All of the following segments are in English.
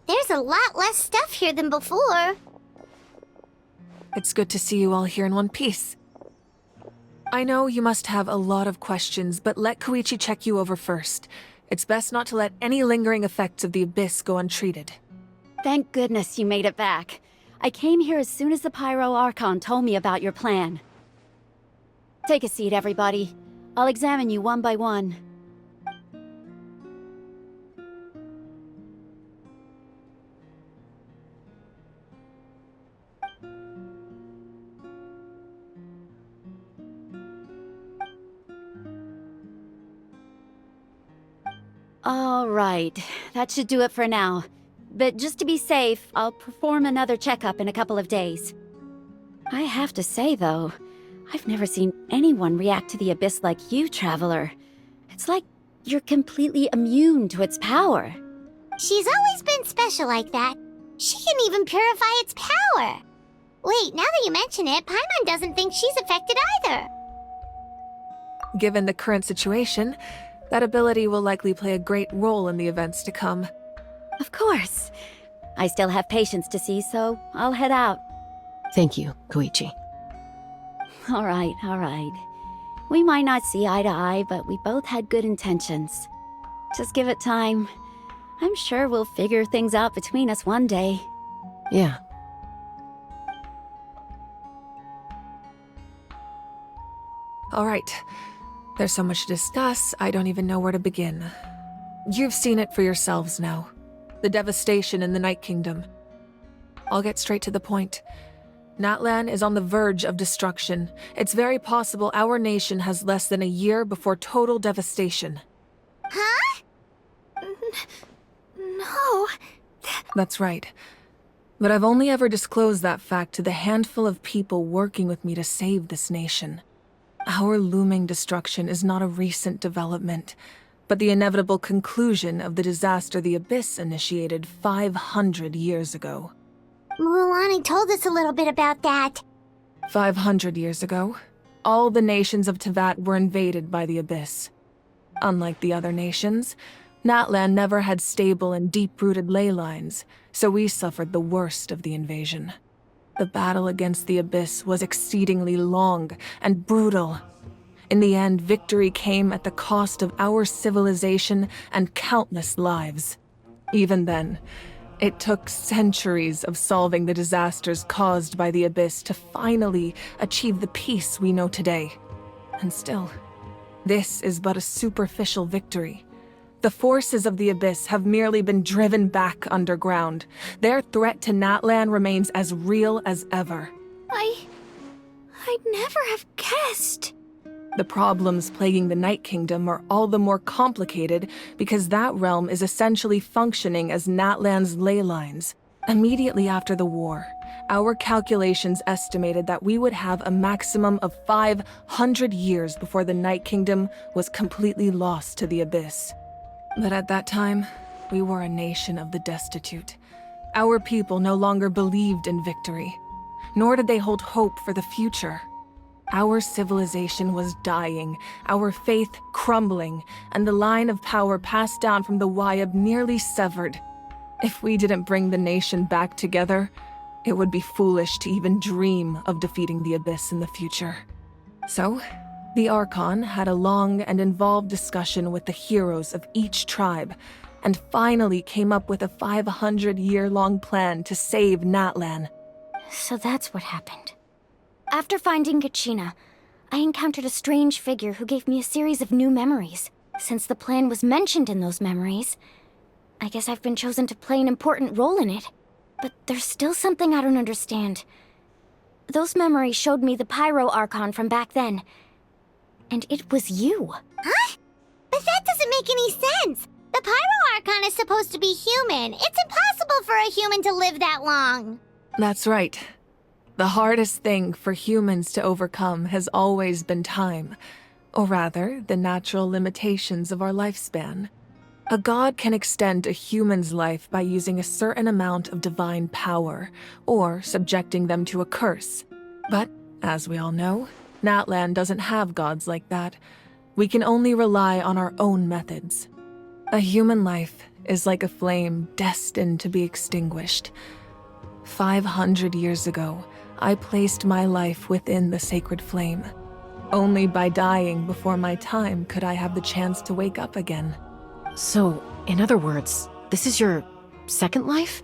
There's a lot less stuff here than before. It's good to see you all here in one piece. I know you must have a lot of questions, but let Koichi check you over first. It's best not to let any lingering effects of the Abyss go untreated. Thank goodness you made it back. I came here as soon as the Pyro Archon told me about your plan. Take a seat, everybody. I'll examine you one by one. All right, that should do it for now. But just to be safe, I'll perform another checkup in a couple of days. I have to say, though, I've never seen anyone react to the Abyss like you, Traveler. It's like you're completely immune to its power. She's always been special like that. She can even purify its power. Wait, now that you mention it, Paimon doesn't think she's affected either. Given the current situation, that ability will likely play a great role in the events to come. Of course. I still have patients to see, so I'll head out. Thank you, Koichi. All right. We might not see eye to eye, but we both had good intentions. Just give it time. I'm sure we'll figure things out between us one day. Yeah. All right. There's so much to discuss, I don't even know where to begin. You've seen it for yourselves now. The devastation in the Night Kingdom. I'll get straight to the point. Natlan is on the verge of destruction. It's very possible our nation has less than a year before total devastation. Huh? No. That's right. But I've only ever disclosed that fact to the handful of people working with me to save this nation. Our looming destruction is not a recent development, but the inevitable conclusion of the disaster the Abyss initiated 500 years ago. Mulan told us a little bit about that. 500 years ago, all the nations of Teyvat were invaded by the Abyss. Unlike the other nations, Natlan never had stable and deep-rooted ley lines, so we suffered the worst of the invasion. The battle against the Abyss was exceedingly long and brutal. In the end, victory came at the cost of our civilization and countless lives. Even then, it took centuries of solving the disasters caused by the Abyss to finally achieve the peace we know today. And still, this is but a superficial victory. The forces of the Abyss have merely been driven back underground. Their threat to Natlan remains as real as ever. I'd never have guessed. The problems plaguing the Night Kingdom are all the more complicated because that realm is essentially functioning as Natlan's ley lines. Immediately after the war, our calculations estimated that we would have a maximum of 500 years before the Night Kingdom was completely lost to the Abyss. But at that time, we were a nation of the destitute. Our people no longer believed in victory, nor did they hold hope for the future. Our civilization was dying, our faith crumbling, and the line of power passed down from the Wayab nearly severed. If we didn't bring the nation back together, it would be foolish to even dream of defeating the Abyss in the future. So, the Archon had a long and involved discussion with the heroes of each tribe, and finally came up with a 500-year-long plan to save Natlan. So that's what happened. After finding Kachina, I encountered a strange figure who gave me a series of new memories. Since the plan was mentioned in those memories, I guess I've been chosen to play an important role in it. But there's still something I don't understand. Those memories showed me the Pyro Archon from back then. And it was you. Huh? But that doesn't make any sense! The Pyro Archon is supposed to be human. It's impossible for a human to live that long. That's right. The hardest thing for humans to overcome has always been time, or rather, the natural limitations of our lifespan. A god can extend a human's life by using a certain amount of divine power, or subjecting them to a curse. But, as we all know, Natlan doesn't have gods like that. We can only rely on our own methods. A human life is like a flame destined to be extinguished. 500 years ago, I placed my life within the sacred flame. Only by dying before my time could I have the chance to wake up again. So, in other words, this is your second life?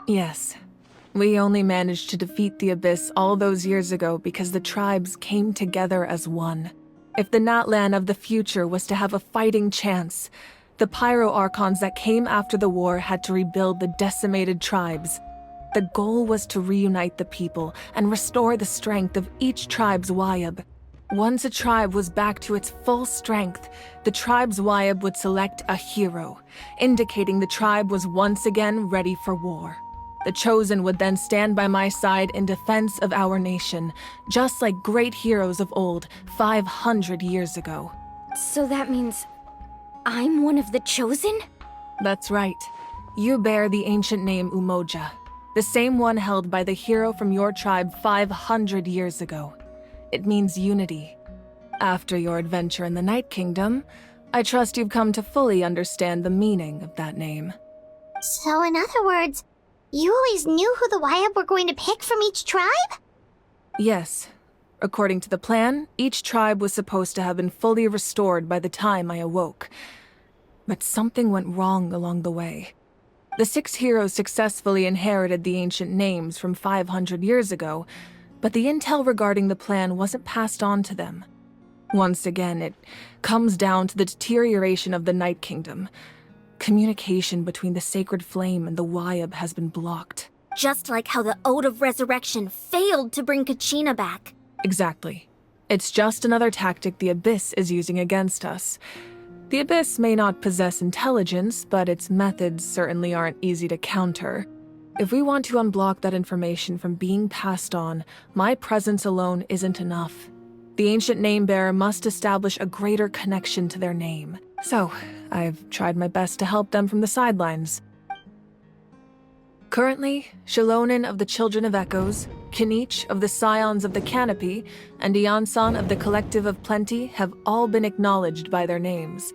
Yes. We only managed to defeat the Abyss all those years ago because the tribes came together as one. If the Natlan of the future was to have a fighting chance, the Pyro Archons that came after the war had to rebuild the decimated tribes. The goal was to reunite the people and restore the strength of each tribe's Wayab. Once a tribe was back to its full strength, the tribe's Wayab would select a hero, indicating the tribe was once again ready for war. The Chosen would then stand by my side in defense of our nation, just like great heroes of old 500 years ago. So that means I'm one of the Chosen? That's right. You bear the ancient name Umoja, the same one held by the hero from your tribe 500 years ago. It means unity. After your adventure in the Night Kingdom, I trust you've come to fully understand the meaning of that name. So in other words, you always knew who the Wayab were going to pick from each tribe? Yes. According to the plan, each tribe was supposed to have been fully restored by the time I awoke. But something went wrong along the way. The 6 heroes successfully inherited the ancient names from 500 years ago, but the intel regarding the plan wasn't passed on to them. Once again, it comes down to the deterioration of the Night Kingdom. Communication between the Sacred Flame and the Wayab has been blocked. Just like how the Ode of Resurrection failed to bring Kachina back. Exactly. It's just another tactic the Abyss is using against us. The Abyss may not possess intelligence, but its methods certainly aren't easy to counter. If we want to unblock that information from being passed on, my presence alone isn't enough. The ancient name-bearer must establish a greater connection to their name. So, I've tried my best to help them from the sidelines. Currently, Shilonin of the Children of Echoes, Kinich of the Scions of the Canopy, and Iansan of the Collective of Plenty have all been acknowledged by their names.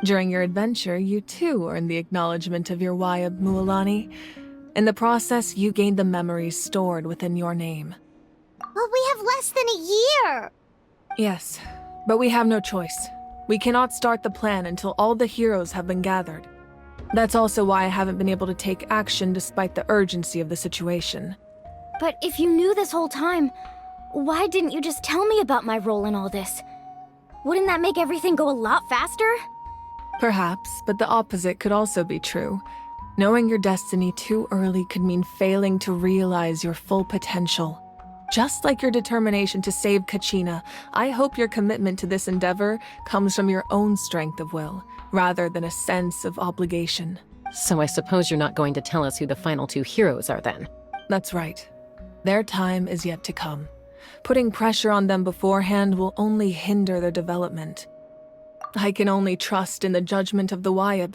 During your adventure, you too earned the acknowledgement of your Wayab, Mualani. In the process, you gained the memories stored within your name. But we have less than a year! Yes, but we have no choice. We cannot start the plan until all the heroes have been gathered. That's also why I haven't been able to take action despite the urgency of the situation. But if you knew this whole time, why didn't you just tell me about my role in all this? Wouldn't that make everything go a lot faster? Perhaps, but the opposite could also be true. Knowing your destiny too early could mean failing to realize your full potential. Just like your determination to save Kachina, I hope your commitment to this endeavor comes from your own strength of will, rather than a sense of obligation. So I suppose you're not going to tell us who the final 2 heroes are then? That's right. Their time is yet to come. Putting pressure on them beforehand will only hinder their development. I can only trust in the judgment of the Wayab.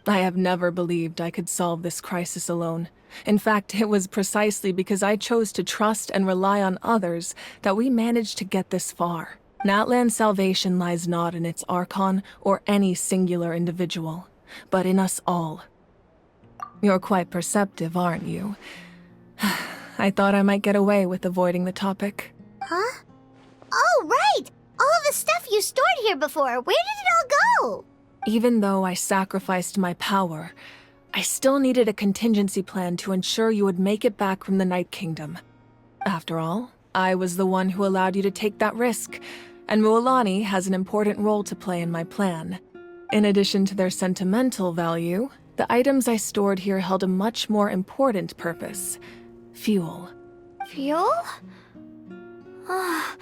I have never believed I could solve this crisis alone. In fact, it was precisely because I chose to trust and rely on others that we managed to get this far. Natlan's salvation lies not in its Archon or any singular individual, but in us all. You're quite perceptive, aren't you? I thought I might get away with avoiding the topic. Huh? Oh, right! All of the stuff you stored here before, where did it all go? Even though I sacrificed my power, I still needed a contingency plan to ensure you would make it back from the Night Kingdom. After all, I was the one who allowed you to take that risk, and Mualani has an important role to play in my plan. In addition to their sentimental value, the items I stored here held a much more important purpose: fuel. Fuel? Ah,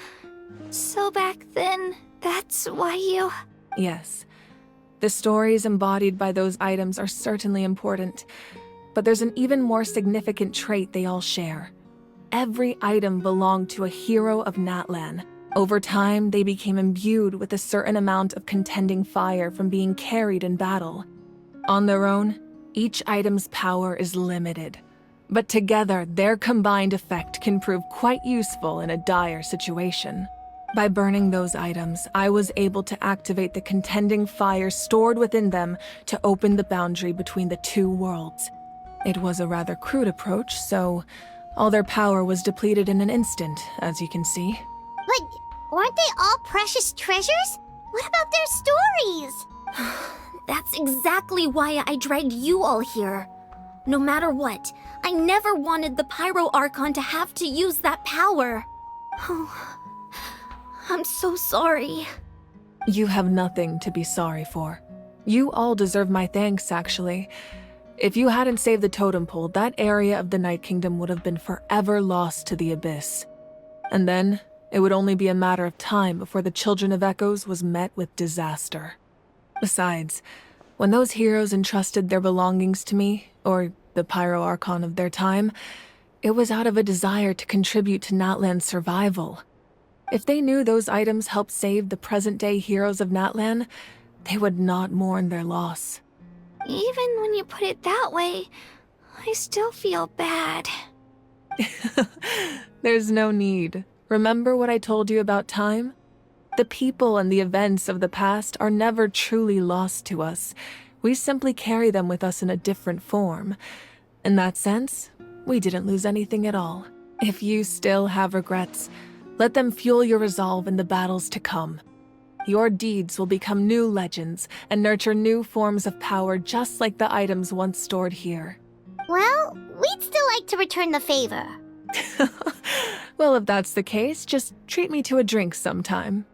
so back then, that's why you... Yes. The stories embodied by those items are certainly important, but there's an even more significant trait they all share. Every item belonged to a hero of Natlan. Over time, they became imbued with a certain amount of contending fire from being carried in battle. On their own, each item's power is limited, but together, their combined effect can prove quite useful in a dire situation. By burning those items, I was able to activate the contending fire stored within them to open the boundary between the two worlds. It was a rather crude approach, so all their power was depleted in an instant, as you can see. But weren't they all precious treasures? What about their stories? That's exactly why I dragged you all here. No matter what, I never wanted the Pyro Archon to have to use that power. Oh, I'm so sorry. You have nothing to be sorry for. You all deserve my thanks, actually. If you hadn't saved the totem pole, that area of the Night Kingdom would have been forever lost to the abyss. And then, it would only be a matter of time before the Children of Echoes was met with disaster. Besides, when those heroes entrusted their belongings to me, or the Pyro Archon of their time, it was out of a desire to contribute to Natlan's survival. If they knew those items helped save the present-day heroes of Natlan, they would not mourn their loss. Even when you put it that way, I still feel bad. There's no need. Remember what I told you about time? The people and the events of the past are never truly lost to us. We simply carry them with us in a different form. In that sense, we didn't lose anything at all. If you still have regrets, let them fuel your resolve in the battles to come. Your deeds will become new legends and nurture new forms of power just like the items once stored here. Well, we'd still like to return the favor. Well, if that's the case, just treat me to a drink sometime.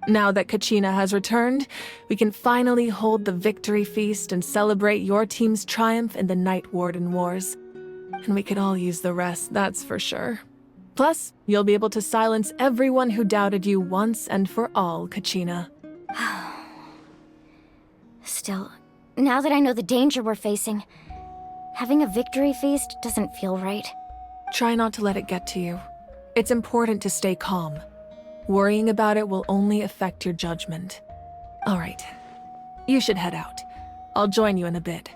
Now that Kachina has returned, we can finally hold the victory feast and celebrate your team's triumph in the Night Warden Wars. And we could all use the rest, that's for sure. Plus, you'll be able to silence everyone who doubted you once and for all, Kachina. Still, now that I know the danger we're facing, having a victory feast doesn't feel right. Try not to let it get to you. It's important to stay calm. Worrying about it will only affect your judgment. All right, you should head out. I'll join you in a bit.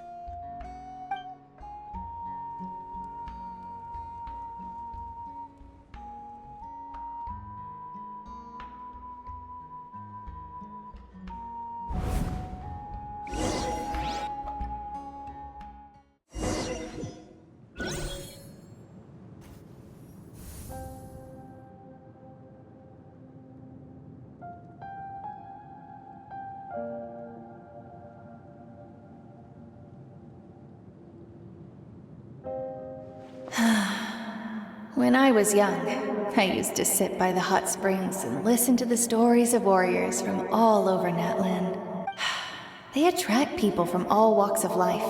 When I was young, I used to sit by the hot springs and listen to the stories of warriors from all over Natlan. They attract people from all walks of life.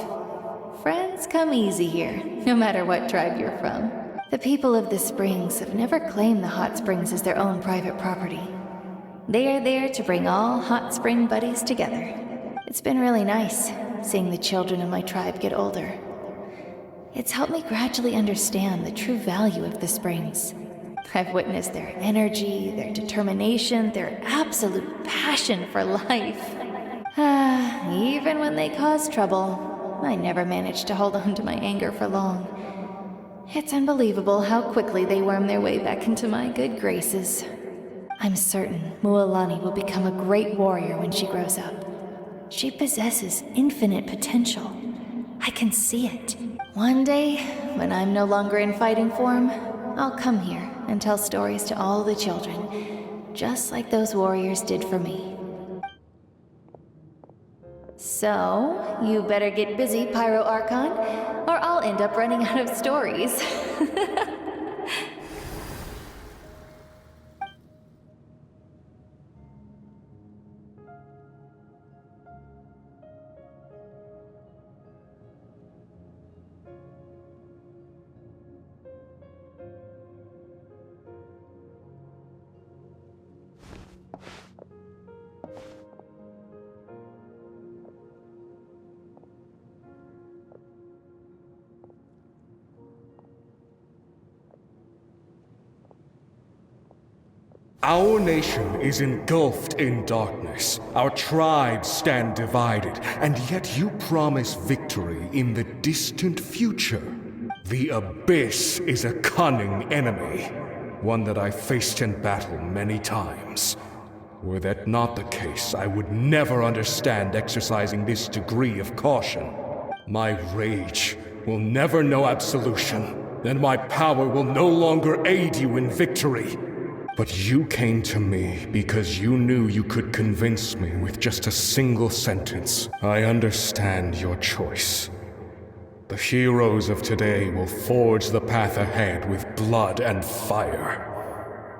Friends come easy here, no matter what tribe you're from. The people of the springs have never claimed the hot springs as their own private property. They are there to bring all hot spring buddies together. It's been really nice, seeing the children of my tribe get older. It's helped me gradually understand the true value of the springs. I've witnessed their energy, their determination, their absolute passion for life. Even when they cause trouble, I never managed to hold on to my anger for long. It's unbelievable how quickly they worm their way back into my good graces. I'm certain Mualani will become a great warrior when she grows up. She possesses infinite potential. I can see it. One day, when I'm no longer in fighting form, I'll come here and tell stories to all the children, just like those warriors did for me. So, you better get busy, Pyro Archon, or I'll end up running out of stories. Our nation is engulfed in darkness. Our tribes stand divided, and yet you promise victory in the distant future. The Abyss is a cunning enemy. one that I faced in battle many times. Were that not the case, I would never understand exercising this degree of caution. My rage will never know absolution, and my power will no longer aid you in victory. But you came to me because you knew you could convince me with just a single sentence. I understand your choice. The heroes of today will forge the path ahead with blood and fire.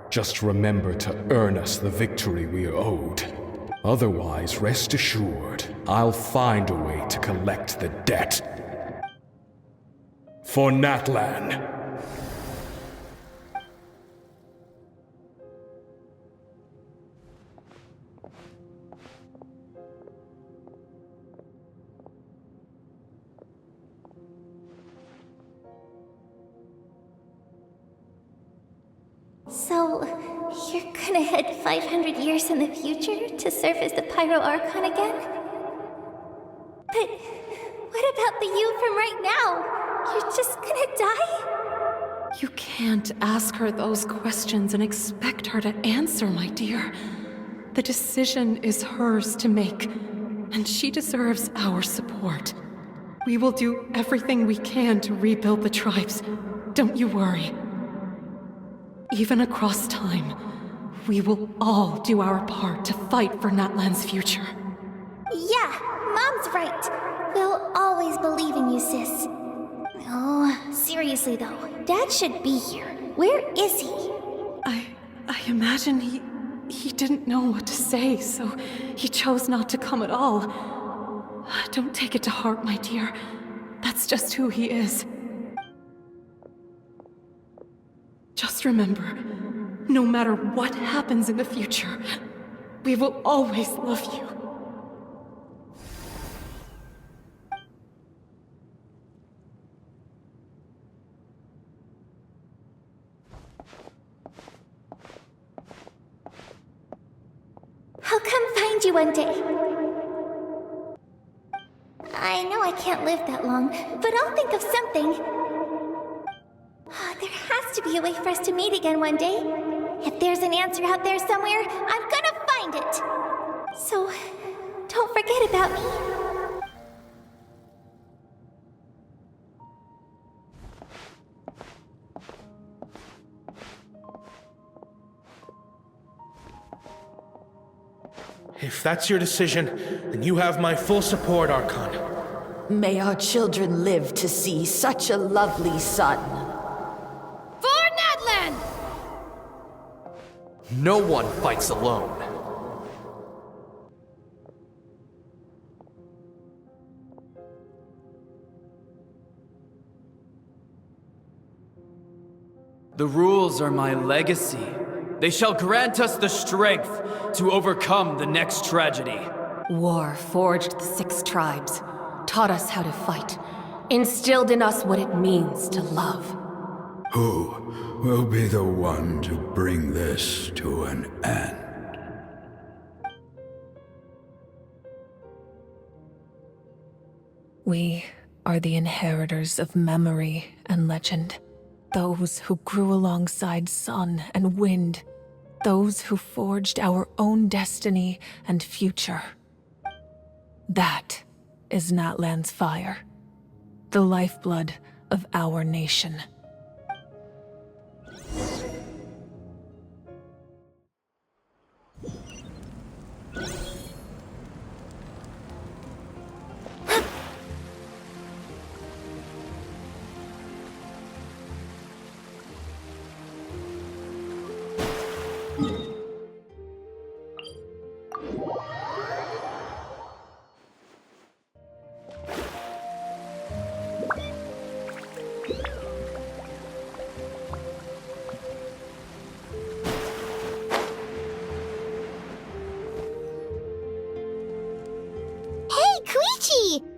Just remember to earn us the victory we are owed. Otherwise, rest assured, I'll find a way to collect the debt. For Natlan. So, you're gonna head 500 years in the future to serve as the Pyro Archon again? But what about the you from right now? You're just gonna die? You can't ask her those questions and expect her to answer, my dear. The decision is hers to make, and she deserves our support. We will do everything we can to rebuild the tribes. Don't you worry. Even across time, we will all do our part to fight for Natlan's future. Yeah, Mom's right. We'll always believe in you, sis. Oh, seriously though, Dad should be here. Where is he? I imagine he didn't know what to say, so he chose not to come at all. Don't take it to heart, my dear. That's just who he is. Just remember, no matter what happens in the future, we will always love you. I'll come find you one day. I know I can't live that long, but I'll think of something. There has to be a way for us to meet again one day. If there's an answer out there somewhere, I'm gonna find it. So, don't forget about me. If that's your decision, then you have my full support, Archon. May our children live to see such a lovely son. For Natlan! No one fights alone. The rules are my legacy. They shall grant us the strength to overcome the next tragedy. War forged the 6 tribes, taught us how to fight, instilled in us what it means to love. Who will be the one to bring this to an end? We are the inheritors of memory and legend. Those who grew alongside sun and wind. Those who forged our own destiny and future. That is Natlan's fire. The lifeblood of our nation.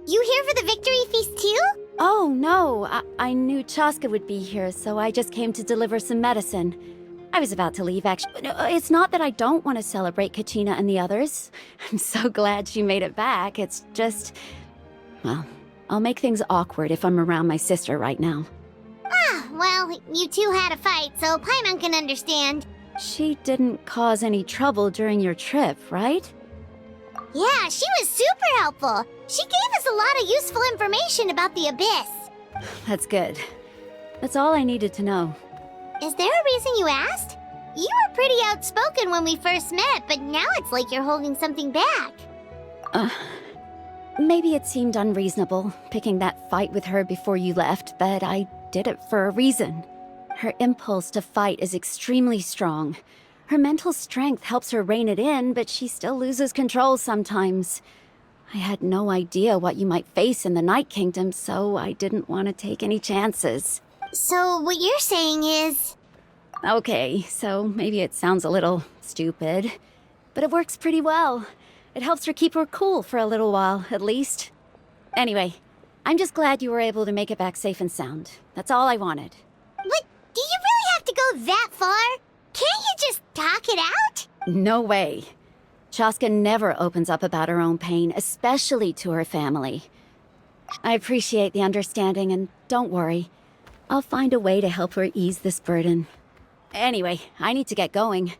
You here for the victory feast too? Oh, no. I knew Chaska would be here, so I just came to deliver some medicine. I was about to leave, actually. No, it's not that I don't want to celebrate Kachina and the others. I'm so glad she made it back. It's just... well, I'll make things awkward if I'm around my sister right now. Ah, well, you two had a fight, so Paimon can understand. She didn't cause any trouble during your trip, right? Yeah, she was super helpful. She gave us a lot of useful information about the Abyss. That's good. That's all I needed to know. Is there a reason you asked? You were pretty outspoken when we first met, but now it's like you're holding something back. Maybe it seemed unreasonable, picking that fight with her before you left, but I did it for a reason. Her impulse to fight is extremely strong. Her mental strength helps her rein it in, but she still loses control sometimes. I had no idea what you might face in the Night Kingdom, so I didn't want to take any chances. So what you're saying is... Okay, so maybe it sounds a little stupid, but it works pretty well. It helps her keep her cool for a little while, at least. Anyway, I'm just glad you were able to make it back safe and sound. That's all I wanted. But do you really have to go that far? Can't you just talk it out? No way. Chaska never opens up about her own pain, especially to her family. I appreciate the understanding, and don't worry. I'll find a way to help her ease this burden. Anyway, I need to get going.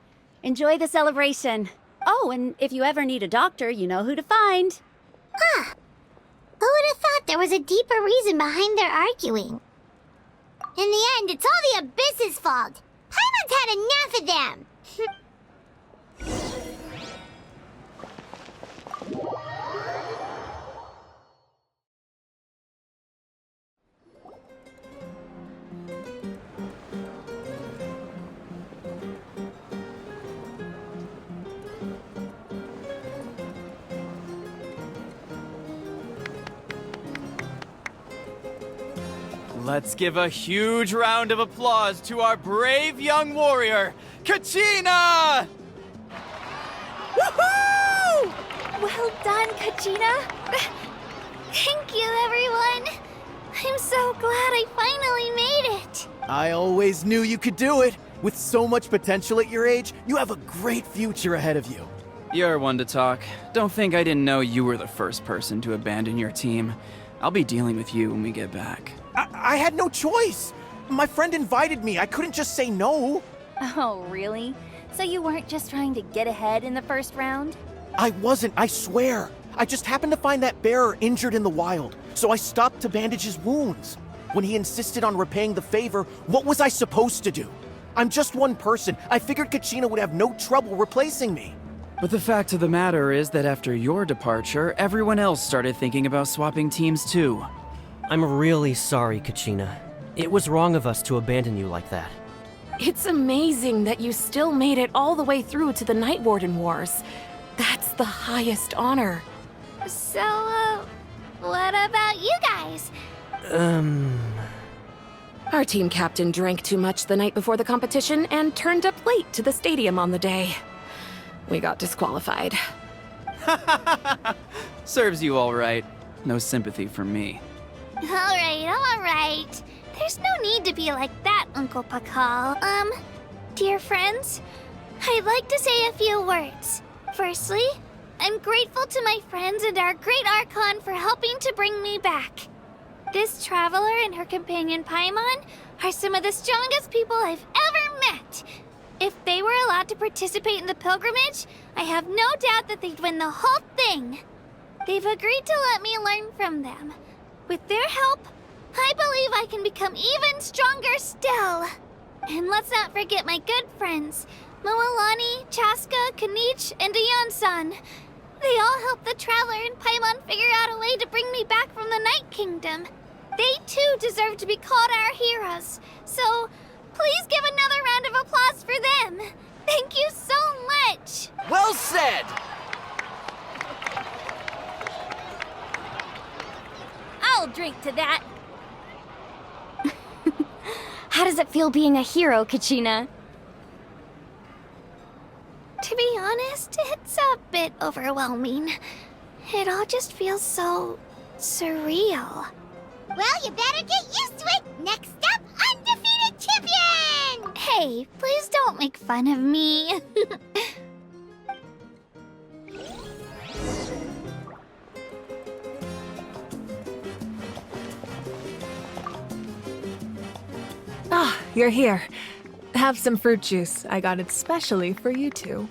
Enjoy the celebration. Oh, and if you ever need a doctor, you know who to find. Huh. Who would have thought there was a deeper reason behind their arguing? In the end, it's all the Abyss's fault. Paimon's had enough of them. Let's give a huge round of applause to our brave young warrior, Kachina! Woohoo! Well done, Kachina. Thank you, everyone. I'm so glad I finally made it. I always knew you could do it. With so much potential at your age, you have a great future ahead of you. You're one to talk. Don't think I didn't know you were the first person to abandon your team. I'll be dealing with you when we get back. I had no choice. My friend invited me. I couldn't just say no. Oh, really? So you weren't just trying to get ahead in the first round? I wasn't, I swear. I just happened to find that bearer injured in the wild, so I stopped to bandage his wounds. When he insisted on repaying the favor, what was I supposed to do? I'm just one person. I figured Kachina would have no trouble replacing me. But the fact of the matter is that after your departure, everyone else started thinking about swapping teams too. I'm really sorry, Kachina. It was wrong of us to abandon you like that. It's amazing that you still made it all the way through to the Night Warden Wars. That's the highest honor. So, what about you guys? Our team captain drank too much the night before the competition and turned up late to the stadium on the day. We got disqualified. Serves you all right. No sympathy from me. All right. There's no need to be like that, Uncle Pakal. Dear friends, I'd like to say a few words. Firstly, I'm grateful to my friends and our great Archon for helping to bring me back. This traveler and her companion Paimon are some of the strongest people I've ever met. If they were allowed to participate in the pilgrimage, I have no doubt that they'd win the whole thing. They've agreed to let me learn from them. With their help, I believe I can become even stronger still. And let's not forget my good friends, Moalani, Chaska, Kanich, and Ayan-san. They all helped the Traveler and Paimon figure out a way to bring me back from the Night Kingdom. They too deserve to be called our heroes. So, please give another round of applause for them. Thank you so much. Well said! I'll drink to that. How does it feel being a hero, Kachina? To be honest, it's a bit overwhelming. It all just feels so surreal. Well, you better get used to it. Next up, undefeated champion! Hey, please don't make fun of me. Ah, you're here. Have some fruit juice. I got it specially for you two.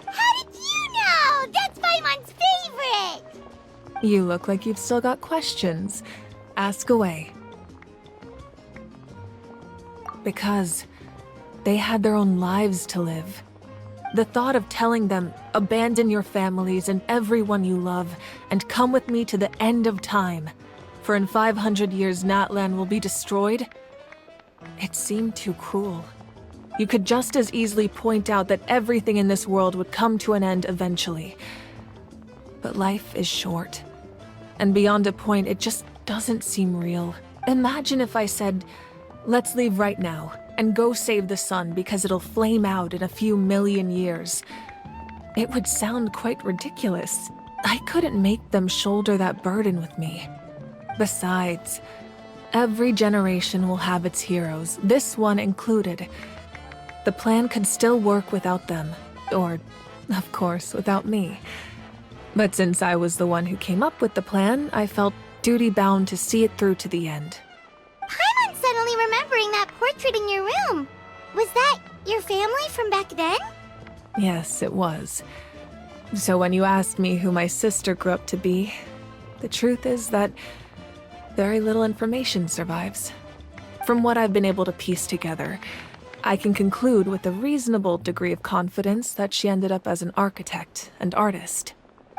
How did you know? That's Paimon's favorite! You look like you've still got questions. Ask away. Because they had their own lives to live. The thought of telling them, abandon your families and everyone you love, and come with me to the end of time, for in 500 years Natlan will be destroyed, it seemed too cruel. You could just as easily point out that everything in this world would come to an end eventually. But life is short. And beyond a point, it just doesn't seem real. Imagine if I said, let's leave right now, and go save the sun because it'll flame out in a few million years. It would sound quite ridiculous. I couldn't make them shoulder that burden with me. Besides, every generation will have its heroes, this one included. The plan could still work without them, or, of course, without me. But since I was the one who came up with the plan, I felt duty-bound to see it through to the end. Paimon's suddenly remembering that portrait in your room. Was that your family from back then? Yes, it was. So when you asked me who my sister grew up to be, the truth is that very little information survives. From what I've been able to piece together, I can conclude with a reasonable degree of confidence that she ended up as an architect and artist.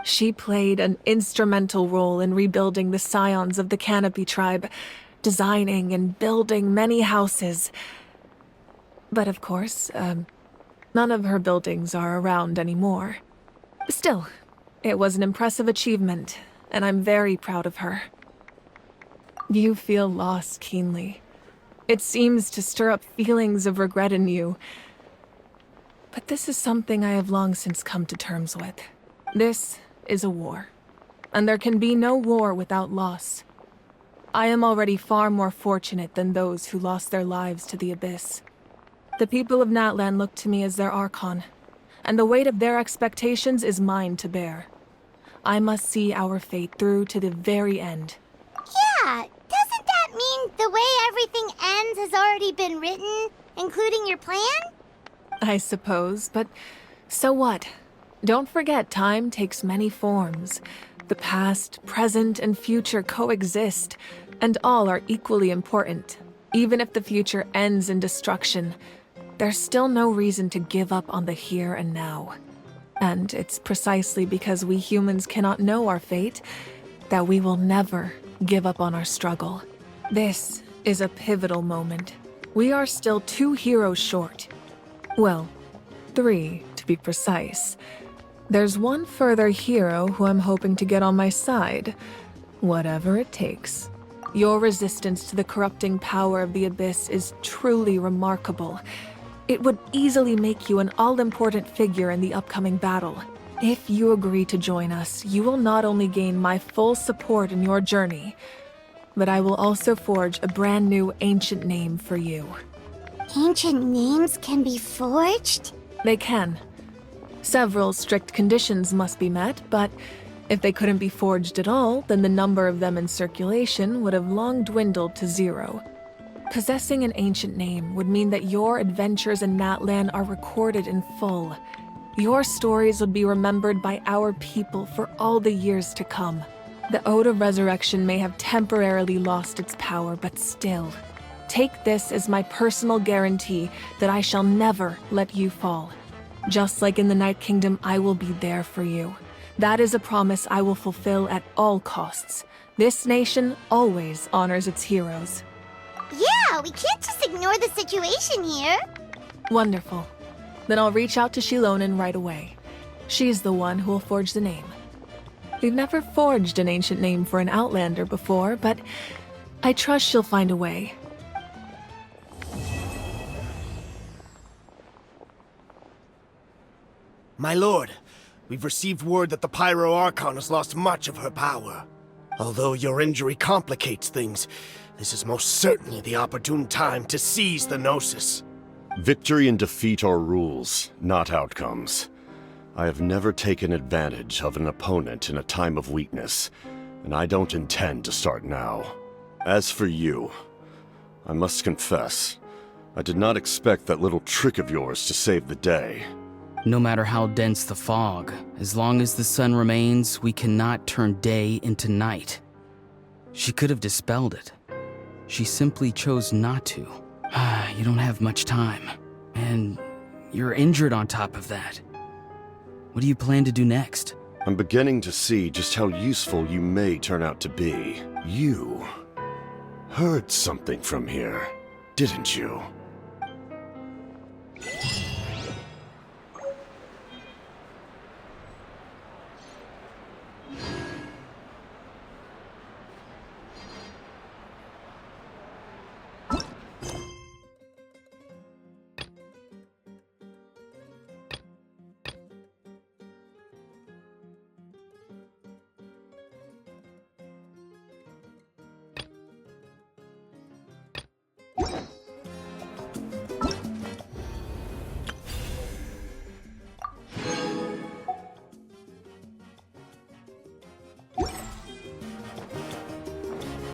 She played an instrumental role in rebuilding the scions of the Canopy tribe, designing and building many houses. But of course, none of her buildings are around anymore. Still, it was an impressive achievement, and I'm very proud of her. You feel loss keenly. It seems to stir up feelings of regret in you. But this is something I have long since come to terms with. This is a war, and there can be no war without loss. I am already far more fortunate than those who lost their lives to the Abyss. The people of Natlan look to me as their Archon, and the weight of their expectations is mine to bear. I must see our fate through to the very end. Yeah, doesn't that mean the way everything ends has already been written, including your plan? I suppose, but so what? Don't forget, time takes many forms. The past, present, and future coexist, and all are equally important. Even if the future ends in destruction, there's still no reason to give up on the here and now. And it's precisely because we humans cannot know our fate that we will never give up on our struggle. This is a pivotal moment. We are still 2 heroes short. Well, 3 to be precise. There's one further hero who I'm hoping to get on my side, whatever it takes. Your resistance to the corrupting power of the Abyss is truly remarkable. It would easily make you an all-important figure in the upcoming battle. If you agree to join us, you will not only gain my full support in your journey, but I will also forge a brand new ancient name for you. Ancient names can be forged? They can. Several strict conditions must be met, but if they couldn't be forged at all, then the number of them in circulation would have long dwindled to 0. Possessing an ancient name would mean that your adventures in Natlan are recorded in full. Your stories would be remembered by our people for all the years to come. The Ode of Resurrection may have temporarily lost its power, but still, take this as my personal guarantee that I shall never let you fall. Just like in the Night Kingdom, I will be there for you. That is a promise I will fulfill at all costs. This nation always honors its heroes. Yeah, we can't just ignore the situation here. Wonderful. Then I'll reach out to Shilonen right away. She's the one who will forge the name. We've never forged an ancient name for an Outlander before, but I trust she'll find a way. My lord, we've received word that the Pyro Archon has lost much of her power. Although your injury complicates things, this is most certainly the opportune time to seize the Gnosis. Victory and defeat are rules, not outcomes. I have never taken advantage of an opponent in a time of weakness, and I don't intend to start now. As for you, I must confess, I did not expect that little trick of yours to save the day. No matter how dense the fog, as long as the sun remains, we cannot turn day into night. She could have dispelled it. She simply chose not to. You don't have much time. And you're injured on top of that. What do you plan to do next? I'm beginning to see just how useful you may turn out to be. You heard something from here, didn't you?